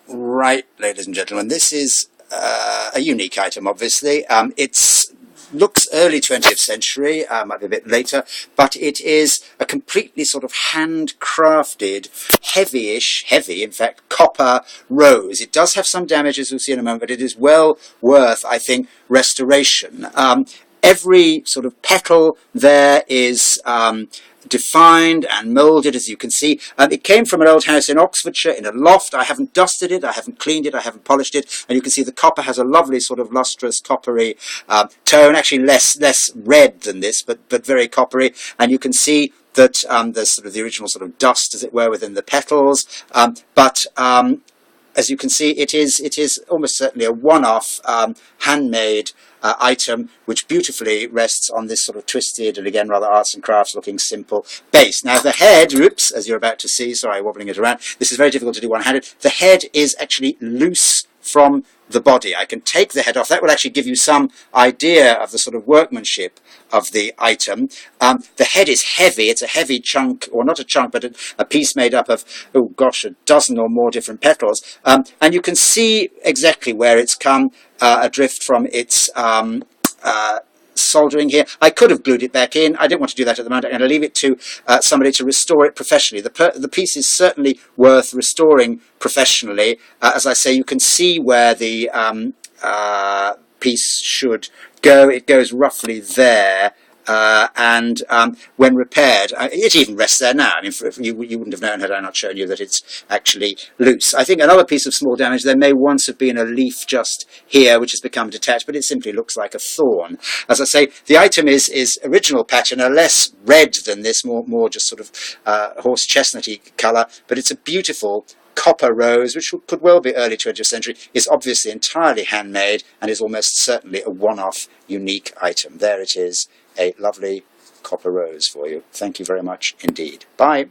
Right, ladies and gentlemen, this is a unique item, obviously. It looks early 20th century, might be a bit later, but it is a completely sort of handcrafted, heavy, in fact, copper rose. It does have some damage, as we'll see in a moment, but it is well worth, I think, restoration. Every sort of petal there is defined and moulded, as you can see. It came from an old house in Oxfordshire in a loft. I haven't dusted it, I haven't cleaned it, I haven't polished it, and you can see the copper has a lovely sort of lustrous coppery tone, actually less red than this, but very coppery, and you can see that there's sort of the original sort of dust, as it were, within the petals, as you can see, it is almost certainly a one-off, handmade item, which beautifully rests on this sort of twisted and again rather arts and crafts looking simple base. Now the head, oops, as you're about to see, sorry, wobbling it around, this is very difficult to do one-handed. The head is actually loose from the body. I can take the head off. That will actually give you some idea of the sort of workmanship of the item. The head is heavy. It's a heavy chunk, or not a chunk, but a piece made up of, oh gosh, a dozen or more different petals. And you can see exactly where it's come adrift from its soldering here. I could have glued it back in. I didn't want to do that at the moment. I'm going to leave it to somebody to restore it professionally. The piece is certainly worth restoring professionally. As I say, you can see where the piece should go. It goes roughly there. When repaired, it even rests there now. I mean, you wouldn't have known had I not shown you that it's actually loose. I think another piece of small damage, there may once have been a leaf just here which has become detached, but it simply looks like a thorn. As I say, the item is original patina, less red than this, more just sort of horse chestnutty colour, but it's a beautiful copper rose, which could well be early 20th century, is obviously entirely handmade and is almost certainly a one-off unique item. There it is, a lovely copper rose for you. Thank you very much indeed. Bye.